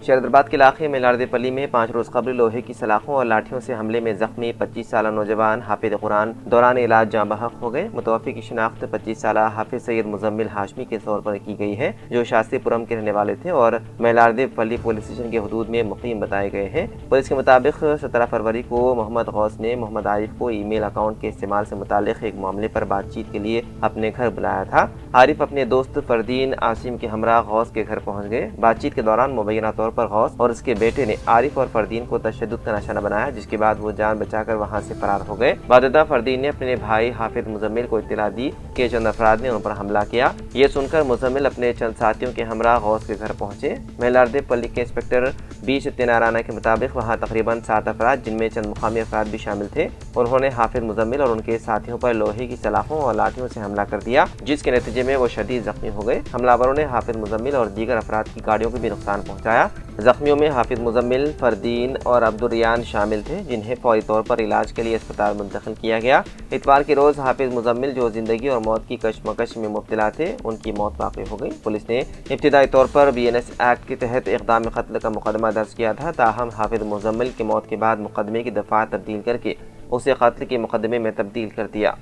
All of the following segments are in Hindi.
शहरदाबाद के इलाके में लारदेपल्ली में 5 रोज कबल लोहे की सलाखों और लाठियों से हमले में जख्मी 25 साल नौजवान हाफिज कुरान दौरान इलाज जाँ बहक हो गए। मुतवफ़ी की शिनाख्त 25 साल हाफिज सैयद मुजम्मिल हाशमी के तौर पर की गई है, जो शास्त्रीपुरम के रहने वाले थे और लारदेपल्ली पुलिस स्टेशन के हदूद में मुकीम बताए गए हैं। पुलिस के मुताबिक 17 फरवरी को मोहम्मद गौस ने मोहम्मद आरिफ को ईमेल अकाउंट के इस्तेमाल से मुताल्लिक़ एक मामले पर बातचीत के लिए अपने घर बुलाया था। आरिफ अपने दोस्त फरदीन आसिम के हमरा गौस के घर पहुँच गए। बातचीत के दौरान मुबैना तौर पर गौस और उसके बेटे ने आरिफ और फरदीन को तशद्दुद का निशाना बनाया, जिसके बाद वो जान बचाकर वहां से फरार हो गए। बाददा फरदीन ने अपने भाई हाफिज मुजम्मिल को इत्तला दी कि चंद अफराद ने उन पर हमला किया। ये सुनकर मुजम्मिल अपने चंद साथियों के हमरा गौस के घर पहुंचे। लारदेपल्ली के इंस्पेक्टर बी सत्यनारायण के मुताबिक वहाँ तकरीबन 7 अफराद, जिनमें चंद मुकामी अफराद भी शामिल थे, उन्होंने हाफिज मुजम्मिल और उनके साथियों पर लोहे की सलाखों और लाठियों से हमला कर दिया, जिसके नतीजे में वो शदीद जख्मी हो गए। हमलावरों ने हाफिज मुजम्मिल और दीगर अफराद की गाड़ियों को भी नुकसान पहुँचाया। जख्मियों में हाफिज मुजम्मिल, फरदीन और अब्दुर्रियान शामिल थे, जिन्हें फौरी तौर पर इलाज के लिए अस्पताल मुंतकिल किया गया। इतवार के रोज हाफिज मुजम्मिल, जो जिंदगी और मौत की कशमकश में मुब्तला थे, उनकी मौत वाक़ई हो गई। पुलिस ने इब्तिदाई तौर पर BNS एक्ट के तहत इक़दाम कत्ल का मुकदमा दर्ज किया था, ताहम हाफिज मुजम्मिल की मौत के बाद मुकदमे की दफ़ा तब्दील करके उसे कत्ल के मुकदमे में तब्दील कर दिया।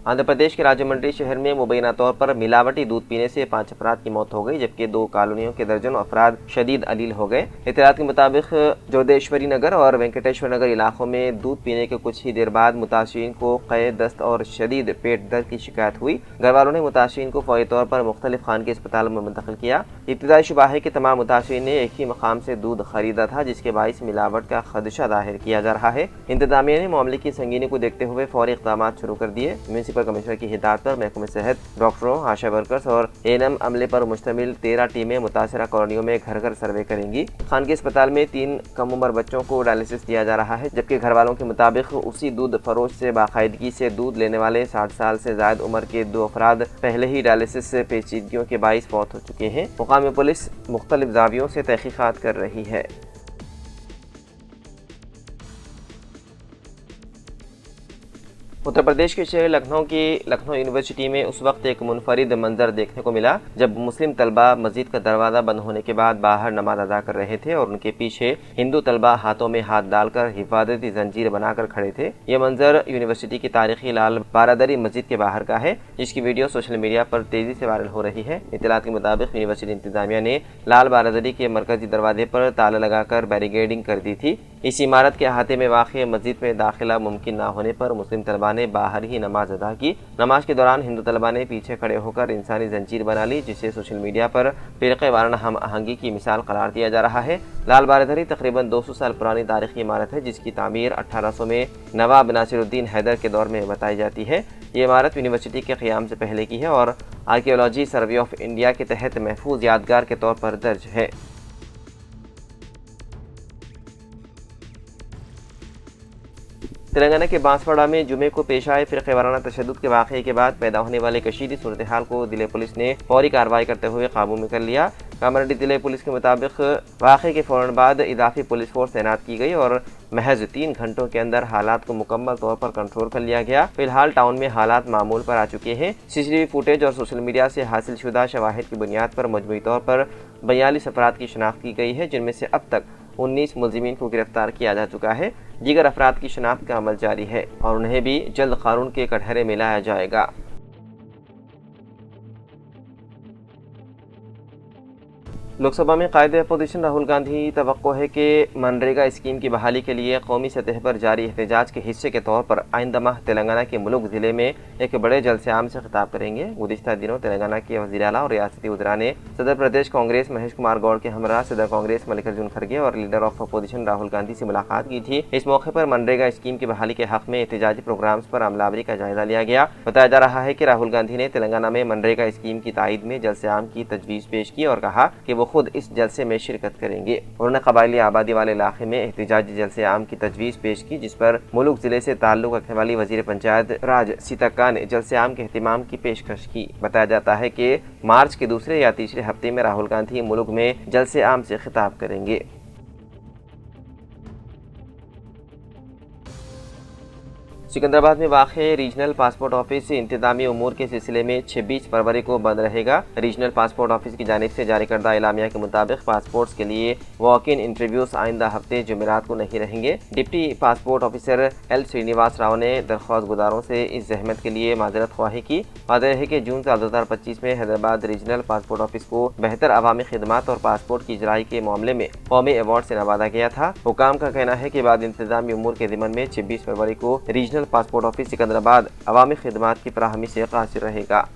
आंध्र प्रदेश के राजमंड्री शहर में मुबैना तौर पर मिलावटी दूध पीने से 5 अफराद की मौत हो गई, जबकि 2 कॉलोनियों के दर्जनों अफराद शदीद अलील हो गए। इत्तलात के मुताबिक जोदेश्वरी नगर और वेंकटेश्वर नगर इलाकों में दूध पीने के कुछ ही देर बाद मुतासिरीन को क़े, दस्त और शदीद पेट दर्द की शिकायत हुई। घर वालों ने मुतासिरीन को फौरी तौर पर मुख्तलिफ खानगी अस्पतालों में मुंतकिल किया। इब्तिदाई शुबा है कि तमाम मुतासिरीन ने एक ही मकाम से दूध खरीदा था, जिसके बाइस मिलावट का खदशा जाहिर किया जा रहा है। इंतजामिया ने मामले की संगीनी को देखते हुए फौरी इक़दाम शुरू कर दिए। म्यूनसिपल कमिश्नर की हिदायत पर महकमे सेहत, डॉक्टरों, आशा वर्कर्स और ANM अमले पर मुश्तमिल 13 टीमें मुतासरा कॉलोनियों में घर घर सर्वे करेंगी। खानगी अस्पताल में 3 कम उम्र बच्चों को डायलिसिस दिया जा रहा है, जबकि घर वालों के मुताबिक उसी दूध फरोश से बाकायदगी से दूध लेने वाले 60 साल से ज्यादा उम्र के 2 अफराद पहले ही डायलिसिस से पेचीदगियों के बाइस फौत हो चुके हैं। मुकामी पुलिस मुख्तलिफ जावियों से तहकीकात कर रही है। उत्तर प्रदेश के शहर लखनऊ की लखनऊ यूनिवर्सिटी में उस वक्त एक मुनफरिद मंजर देखने को मिला, जब मुस्लिम तलबा मस्जिद का दरवाज़ा बंद होने के बाद बाहर नमाज अदा कर रहे थे और उनके पीछे हिंदू तलबा हाथों में हाथ डालकर हिफाजती जंजीर बनाकर खड़े थे। यह मंजर यूनिवर्सिटी की तारीखी लाल बारादरी मस्जिद के बाहर का है, जिसकी वीडियो सोशल मीडिया पर तेजी से वायरल हो रही है। इत्तलात के मुताबिक यूनिवर्सिटी इंतजामिया ने लाल बारादरी के मरकजी दरवाजे पर ताला लगाकर बैरिकेडिंग कर दी थी। इस इमारत के अहाते में वाक़ मस्जिद में दाखिला मुमकिन न होने पर मुस्लिम तलबा ने बाहर ही नमाज अदा की। नमाज के दौरान हिंदू तलबा ने पीछे खड़े होकर इंसानी जंजीर बना ली, जिसे सोशल मीडिया पर फ़िरक़े वाराना हम आहंगी की मिसाल करार दिया जा रहा है। लाल बारादरी तकरीबन 200 साल पुरानी तारीखी इमारत है, जिसकी तामीर 1800 में नवाब नासिरुद्दीन हैदर के दौर में बताई जाती है। ये इमारत यूनिवर्सिटी के क़याम से पहले की है और आर्कियोलॉजी सर्वे ऑफ इंडिया के तहत महफूज यादगार के तौर पर दर्ज है। तेलंगाना के बांसवाड़ा में जुमे को पेश आए फ़िरक़े वाराना तशद्दुद के वाक़े के बाद पैदा होने वाले कशीदी सूरत हाल को दिल्ली पुलिस ने फौरी कार्रवाई करते हुए काबू में कर लिया। कामारेड्डी दिल्ली पुलिस के मुताबिक वाक़े के फ़ौरन बाद इजाफी पुलिस फोर्स तैनात की गई और महज 3 घंटों के अंदर हालात को मुकम्मल तौर पर कंट्रोल कर लिया गया। फिलहाल टाउन में हालात मामूल पर आ चुके हैं। CCTV फुटेज और सोशल मीडिया से हासिल शुदा शवाहिद की बुनियाद पर मजमूई तौर पर 42 अफराद की शनाख्त की गई है, जिनमें से अब तक 19 मुलजिमीन को गिरफ्तार किया जा चुका है। दीगर अफराद की शनाख्त का अमल जारी है और उन्हें भी जल्द कानून के कटहरे में लाया जाएगा। लोकसभा में कायदे अपोजिशन राहुल गांधी तवक्को है कि मनरेगा स्कीम की बहाली के लिए कौमी सतह पर जारी एहतजाज के हिस्से के तौर पर आइंदा माह तेलंगाना के मुलुक ज़िले में एक बड़े जलसे-आम से खिताब करेंगे। गुज़िश्ता दिनों तेलंगाना के वज़ीर आला और रियासती वज़रा ने सदर प्रदेश कांग्रेस महेश कुमार गौड़ के हमरा सदर कांग्रेस मल्लिकार्जुन खड़गे और leader of opposition Rahul Gandhi से मुलाकात की थी। इस मौके पर मनरेगा स्कीम की बहाली के हक़ में एहतजाजी प्रोग्राम्स पर अमलावरी का जायजा लिया गया। बताया जा रहा है कि राहुल गांधी ने तेलंगाना में मनरेगा स्कीम की तायद में जलसे-आम की तजवीज़ पेश की और कहा कि वो वो खुद इस जलसे में शिरकत करेंगे। उन्होंने कबायली आबादी वाले इलाके में एहतजाजी जलसे आम की तजवीज़ पेश की, जिस पर मुलुक जिले से ताल्लुक़ रखने वाली वज़ीर पंचायत राज सीतक्का ने जलसे आम के एहतिमाम की पेशकश की। बताया जाता है कि मार्च के दूसरे या तीसरे हफ्ते में राहुल गांधी मुल्क में जलसे आम से खिताब करेंगे। सिकंदराबाद में वाक़े रीजनल पासपोर्ट ऑफिस इंतज़ामी उमूर के सिलसिले में 26 फरवरी को बंद रहेगा। रीजनल पासपोर्ट ऑफिस की जानिब से जारी करदा एलामिया के मुताबिक पासपोर्ट्स के लिए वॉक इन इंटरव्यूज़ आइंदा हफ्ते जुमेरात को नहीं रहेंगे। Deputy passport officer L Srinivas Rao ने दरख्वास्त गुजारों से इस जहमत के लिए माजरत ख्वाही की। वाज़ेह है कि जून साल 2025 में हैदराबाद रीजनल पासपोर्ट ऑफिस को बेहतर अवामी खिदमात और पासपोर्ट की इजराई के मामले में कौमी अवार्ड से नवाजा गया था। हुकाम का कहना है कि बाद इंतज़ामी उमूर के ज़िमन में 26 फरवरी को रीजनल पासपोर्ट ऑफिस सिकंदराबाद अवामी खिदमात की फराहमी से कासिर रहेगा।